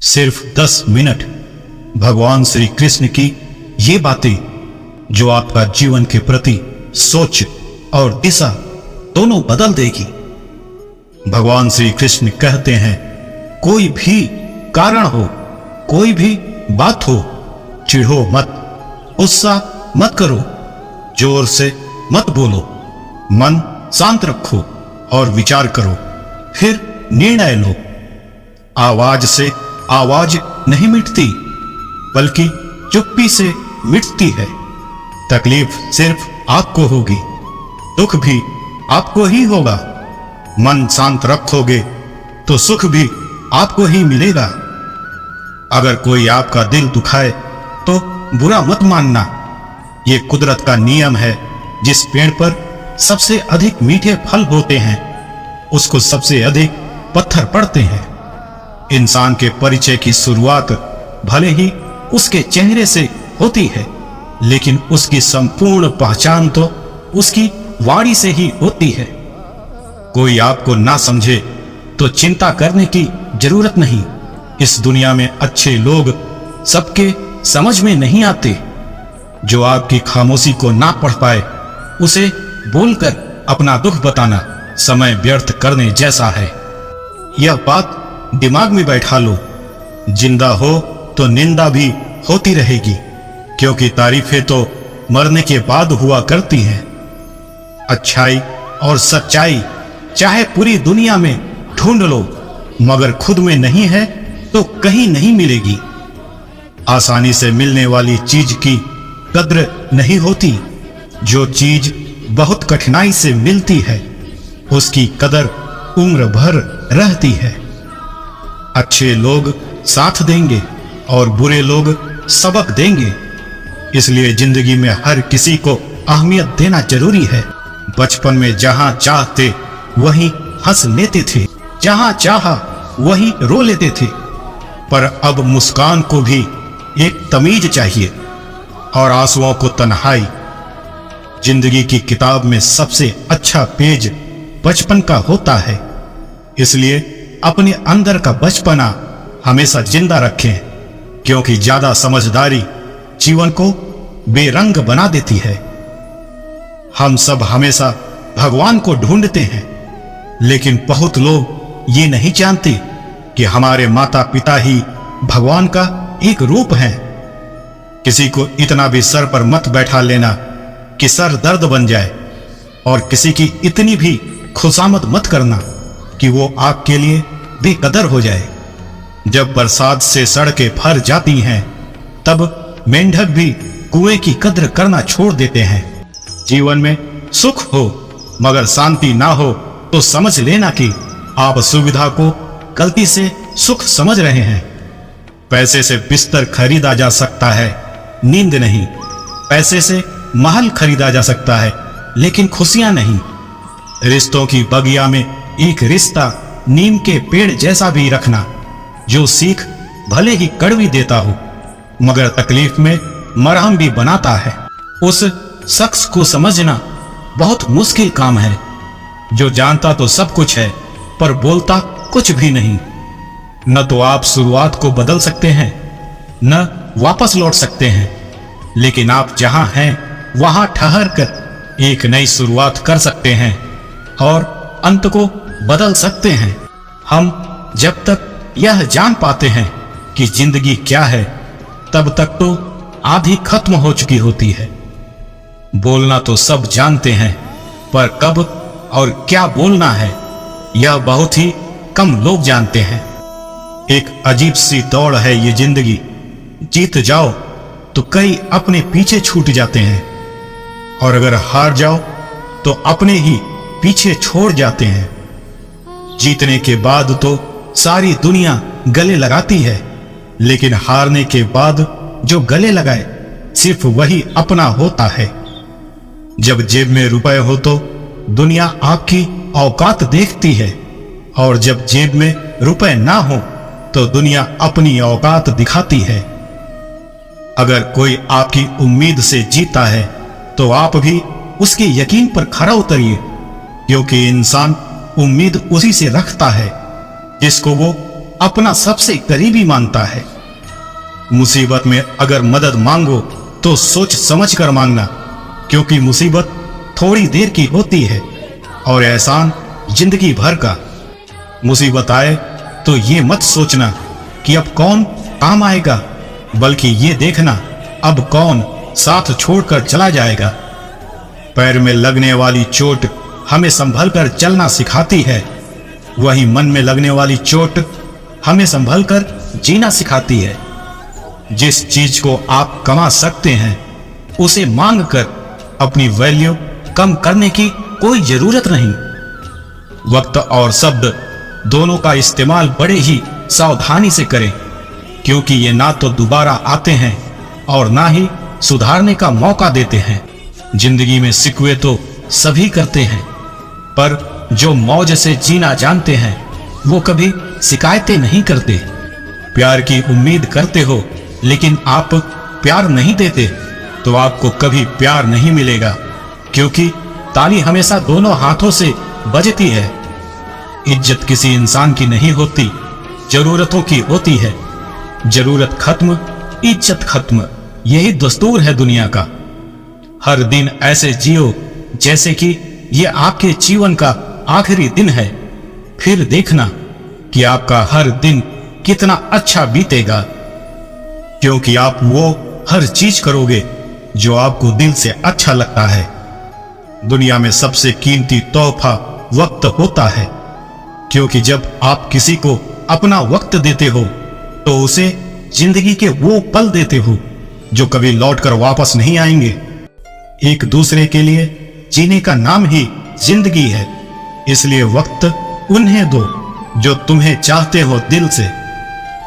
सिर्फ 10 मिनट भगवान श्री कृष्ण की ये बातें जो आपका जीवन के प्रति सोच और दिशा दोनों बदल देगी। भगवान श्री कृष्ण कहते हैं, कोई भी कारण हो, कोई भी बात हो, चिढ़ो मत, गुस्सा मत करो, जोर से मत बोलो, मन शांत रखो और विचार करो, फिर निर्णय लो। आवाज से आवाज नहीं मिटती, बल्कि चुप्पी से मिटती है। तकलीफ सिर्फ आपको होगी, दुख भी आपको ही होगा। मन शांत रखोगे तो सुख भी आपको ही मिलेगा। अगर कोई आपका दिल दुखाए तो बुरा मत मानना। ये कुदरत का नियम है। जिस पेड़ पर सबसे अधिक मीठे फल होते हैं, उसको सबसे अधिक पत्थर पड़ते हैं। इंसान के परिचय की शुरुआत भले ही उसके चेहरे से होती है, लेकिन उसकी संपूर्ण पहचान तो उसकी वाणी से ही होती है। कोई आपको ना समझे तो चिंता करने की जरूरत नहीं। इस दुनिया में अच्छे लोग सबके समझ में नहीं आते। जो आपकी खामोशी को ना पढ़ पाए, उसे बोलकर अपना दुख बताना समय व्यर्थ करने जैसा है। यह बात दिमाग में बैठा लो। जिंदा हो तो निंदा भी होती रहेगी, क्योंकि तारीफें तो मरने के बाद हुआ करती हैं। अच्छाई और सच्चाई चाहे पूरी दुनिया में ढूंढ लो, मगर खुद में नहीं है तो कहीं नहीं मिलेगी। आसानी से मिलने वाली चीज की कद्र नहीं होती। जो चीज बहुत कठिनाई से मिलती है, उसकी कदर उम्र भर रहती है। अच्छे लोग साथ देंगे और बुरे लोग सबक देंगे। इसलिए जिंदगी में हर किसी को अहमियत देना जरूरी है। बचपन में जहां चाहते वहीं हंस लेते थे, जहां चाहा वहीं रो लेते थे, पर अब मुस्कान को भी एक तमीज चाहिए और आंसुओं को तन्हाई। जिंदगी की किताब में सबसे अच्छा पेज बचपन का होता है। इसलिए अपने अंदर का बचपना हमेशा जिंदा रखें, क्योंकि ज्यादा समझदारी जीवन को बेरंग बना देती है। हम सब हमेशा भगवान को ढूंढते हैं, लेकिन बहुत लोग ये नहीं जानते कि हमारे माता पिता ही भगवान का एक रूप है। किसी को इतना भी सर पर मत बैठा लेना कि सर दर्द बन जाए, और किसी की इतनी भी खुशामद मत करना कि वो आपके लिए बेकदर हो जाए। जब बरसात से सड़कें भर जाती हैं, तब मेंढक भी कुएं की कद्र करना छोड़ देते हैं। जीवन में सुख हो मगर शांति ना हो तो समझ लेना कि आप सुविधा को गलती से सुख समझ रहे हैं। पैसे से बिस्तर खरीदा जा सकता है, नींद नहीं। पैसे से महल खरीदा जा सकता है, लेकिन खुशियां नहीं। रिश्तों की बगिया में एक रिश्ता नीम के पेड़ जैसा भी रखना, जो सीख भले ही कड़वी देता हो, मगर तकलीफ में मरहम भी बनाता है। उस शख्स को समझना बहुत मुश्किल काम है, जो जानता तो सब कुछ है पर बोलता कुछ भी नहीं। न तो आप शुरुआत को बदल सकते हैं, न वापस लौट सकते हैं, लेकिन आप जहां हैं वहां ठहर कर एक नई शुरुआत कर सकते हैं और अंत को बदल सकते हैं। हम जब तक यह जान पाते हैं कि जिंदगी क्या है, तब तक तो आधी खत्म हो चुकी होती है। बोलना तो सब जानते हैं, पर कब और क्या बोलना है, यह बहुत ही कम लोग जानते हैं। एक अजीब सी दौड़ है ये जिंदगी। जीत जाओ तो कई अपने पीछे छूट जाते हैं, और अगर हार जाओ तो अपने ही पीछे छोड़ जाते हैं। जीतने के बाद तो सारी दुनिया गले लगाती है, लेकिन हारने के बाद जो गले लगाए सिर्फ वही अपना होता है। जब जेब में रुपए हो तो दुनिया आपकी औकात देखती है, और जब जेब में रुपए ना हो तो दुनिया अपनी औकात दिखाती है। अगर कोई आपकी उम्मीद से जीता है तो आप भी उसके यकीन पर खरा उतरिए, क्योंकि इंसान उम्मीद उसी से रखता है जिसको वो अपना सबसे करीबी मानता है। मुसीबत में अगर मदद मांगो तो सोच समझ कर मांगना, क्योंकि मुसीबत थोड़ी देर की होती है और एहसान जिंदगी भर का। मुसीबत आए तो ये मत सोचना कि अब कौन काम आएगा, बल्कि ये देखना अब कौन साथ छोड़कर चला जाएगा। पैर में लगने वाली चोट हमें संभल कर चलना सिखाती है, वहीं मन में लगने वाली चोट हमें संभल कर जीना सिखाती है। जिस चीज को आप कमा सकते हैं उसे मांग कर अपनी वैल्यू कम करने की कोई जरूरत नहीं। वक्त और शब्द दोनों का इस्तेमाल बड़े ही सावधानी से करें, क्योंकि ये ना तो दोबारा आते हैं और ना ही सुधारने का मौका देते हैं। जिंदगी में शिकवे तो सभी करते हैं, पर जो मौज से जीना जानते हैं वो कभी शिकायतें नहीं करते। प्यार की उम्मीद करते हो लेकिन आप प्यार नहीं देते तो आपको कभी प्यार नहीं मिलेगा, क्योंकि ताली हमेशा दोनों हाथों से बजती है। इज्जत किसी इंसान की नहीं होती, जरूरतों की होती है। जरूरत खत्म, इज्जत खत्म, यही दस्तूर है दुनिया का। हर दिन ऐसे जियो जैसे कि ये आपके जीवन का आखिरी दिन है, फिर देखना कि आपका हर दिन कितना अच्छा बीतेगा, क्योंकि आप वो हर चीज करोगे जो आपको दिल से अच्छा लगता है। दुनिया में सबसे कीमती तोहफा वक्त होता है, क्योंकि जब आप किसी को अपना वक्त देते हो तो उसे जिंदगी के वो पल देते हो जो कभी लौटकर वापस नहीं आएंगे। एक दूसरे के लिए जीने का नाम ही जिंदगी है, इसलिए वक्त उन्हें दो जो तुम्हें चाहते हो दिल से।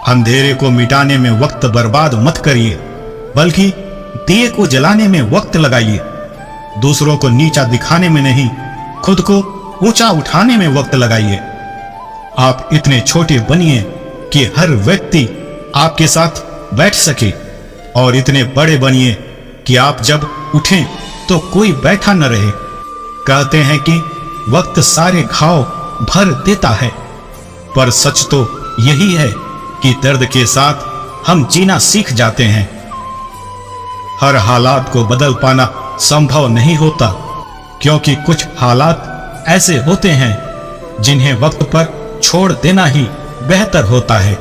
अंधेरे को मिटाने में वक्त बर्बाद मत करिए, बल्कि दिए को जलाने में वक्त लगाइए। दूसरों को नीचा दिखाने में नहीं, खुद को ऊंचा उठाने में वक्त लगाइए। आप इतने छोटे बनिए कि हर व्यक्ति आपके साथ बैठ सके, और इतने बड़े बनिए कि आप जब उठें तो कोई बैठा न रहे। कहते हैं कि वक्त सारे घाव भर देता है, पर सच तो यही है कि दर्द के साथ हम जीना सीख जाते हैं। हर हालात को बदल पाना संभव नहीं होता, क्योंकि कुछ हालात ऐसे होते हैं जिन्हें वक्त पर छोड़ देना ही बेहतर होता है।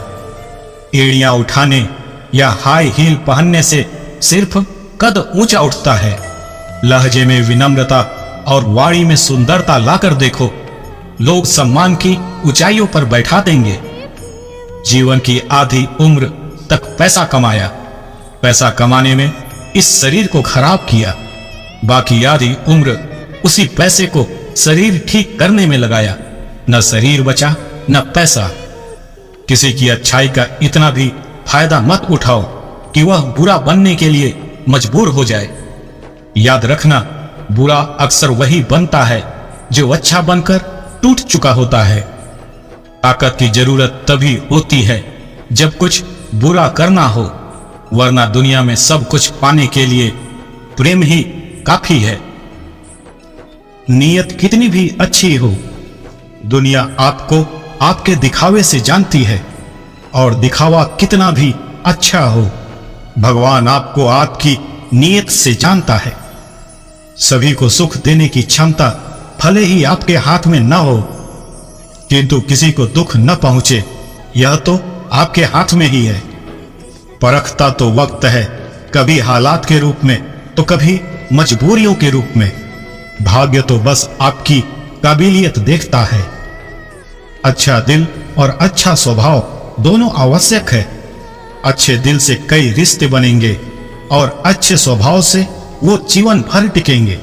एड़ियां उठाने या हाई हील पहनने से सिर्फ कद ऊंचा उठता है। लहजे में विनम्रता और वाणी में सुंदरता लाकर देखो, लोग सम्मान की ऊंचाइयों पर बैठा देंगे। जीवन की आधी उम्र तक पैसा कमाया, पैसा कमाने में इस शरीर को खराब किया, बाकी आधी उम्र उसी पैसे को शरीर ठीक करने में लगाया। न शरीर बचा न पैसा। किसी की अच्छाई का इतना भी फायदा मत उठाओ कि वह बुरा बनने के लिए मजबूर हो जाए। याद रखना, बुरा अक्सर वही बनता है जो अच्छा बनकर टूट चुका होता है। ताकत की जरूरत तभी होती है जब कुछ बुरा करना हो, वरना दुनिया में सब कुछ पाने के लिए प्रेम ही काफी है। नीयत कितनी भी अच्छी हो, दुनिया आपको आपके दिखावे से जानती है, और दिखावा कितना भी अच्छा हो, भगवान आपको आपकी नीयत से जानता है। सभी को सुख देने की क्षमता भले ही आपके हाथ में न हो, किंतु किसी को दुख न पहुंचे यह तो आपके हाथ में ही है। परखता तो वक्त है, कभी हालात के रूप में तो कभी मजबूरियों के रूप में। भाग्य तो बस आपकी काबिलियत देखता है। अच्छा दिल और अच्छा स्वभाव दोनों आवश्यक है। अच्छे दिल से कई रिश्ते बनेंगे और अच्छे स्वभाव से वो जीवन भर टिकेंगे।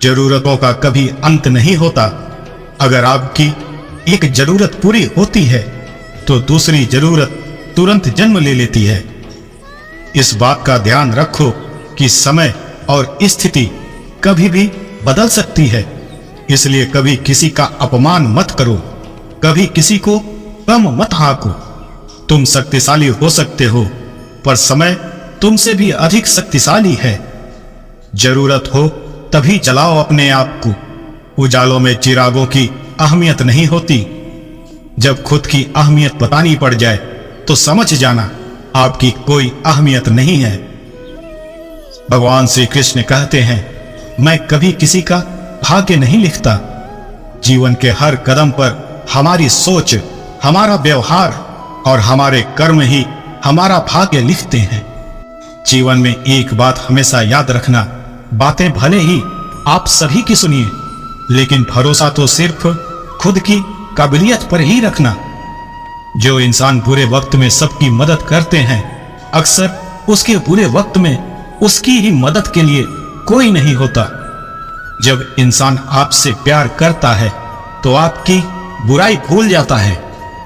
जरूरतों का कभी अंत नहीं होता। अगर आपकी एक जरूरत पूरी होती है तो दूसरी जरूरत तुरंत जन्म ले लेती है। इस बात का ध्यान रखो कि समय और स्थिति कभी भी बदल सकती है, इसलिए कभी किसी का अपमान मत करो, कभी किसी को कम मत आंको। तुम शक्तिशाली हो सकते हो, पर समय तुमसे भी अधिक शक्तिशाली है। जरूरत हो तभी जलाओ अपने आप को। उजालों में चिरागों की अहमियत नहीं होती। जब खुद की अहमियत बतानी पड़ जाए तो समझ जाना आपकी कोई अहमियत नहीं है। भगवान श्री कृष्ण कहते हैं, मैं कभी किसी का भाग्य नहीं लिखता। जीवन के हर कदम पर हमारी सोच, हमारा व्यवहार और हमारे कर्म ही हमारा भाग्य लिखते हैं। जीवन में एक बात हमेशा याद रखना, बातें भले ही आप सभी की सुनिए, लेकिन भरोसा तो सिर्फ खुद की काबिलियत पर ही रखना। जो इंसान बुरे वक्त में सबकी मदद करते हैं, अक्सर उसके बुरे वक्त में उसकी ही मदद के लिए कोई नहीं होता। जब इंसान आपसे प्यार करता है तो आपकी बुराई भूल जाता है,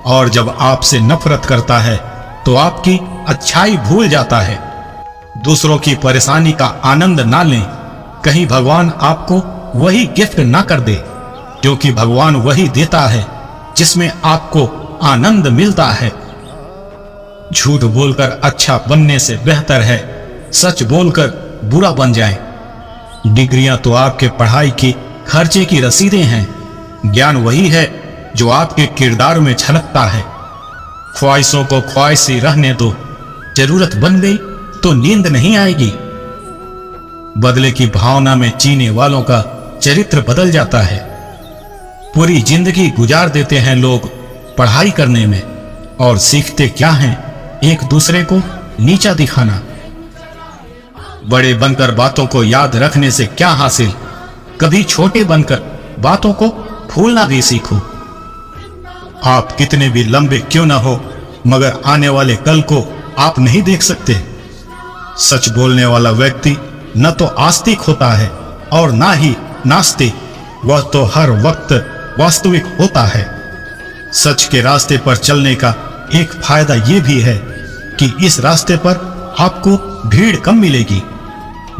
और जब आपसे नफरत करता है तो आपकी अच्छाई भूल जाता है। दूसरों की परेशानी का आनंद ना लें, कहीं भगवान आपको वही गिफ्ट ना कर दे, क्योंकि भगवान वही देता है जिसमें आपको आनंद मिलता है। झूठ बोलकर अच्छा बनने से बेहतर है सच बोलकर बुरा बन जाए। डिग्रियां तो आपके पढ़ाई की खर्चे की रसीदें हैं, ज्ञान वही है जो आपके किरदार में झलकता है। ख्वाहिशों को ख्वाहिशी रहने दो, जरूरत बन गई तो नींद नहीं आएगी। बदले की भावना में जीने वालों का चरित्र बदल जाता है। पूरी जिंदगी गुजार देते हैं लोग पढ़ाई करने में, और सीखते क्या हैं, एक दूसरे को नीचा दिखाना। बड़े बनकर बातों को याद रखने से क्या हासिल, कभी छोटे बनकर बातों को भूलना भी सीखो। आप कितने भी लंबे क्यों ना हो, मगर आने वाले कल को आप नहीं देख सकते। सच बोलने वाला व्यक्ति न तो आस्तिक होता है और ना ही नास्तिक, वह तो हर वक्त वास्तविक होता है। सच के रास्ते पर चलने का एक फायदा यह भी है कि इस रास्ते पर आपको भीड़ कम मिलेगी।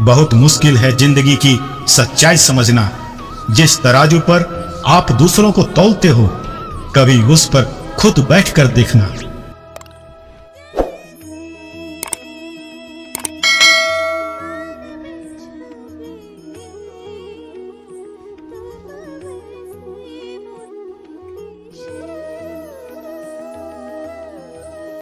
बहुत मुश्किल है जिंदगी की सच्चाई समझना। जिस तराजू पर आप दूसरों को तौलते हो, कभी उस पर खुद बैठकर देखना।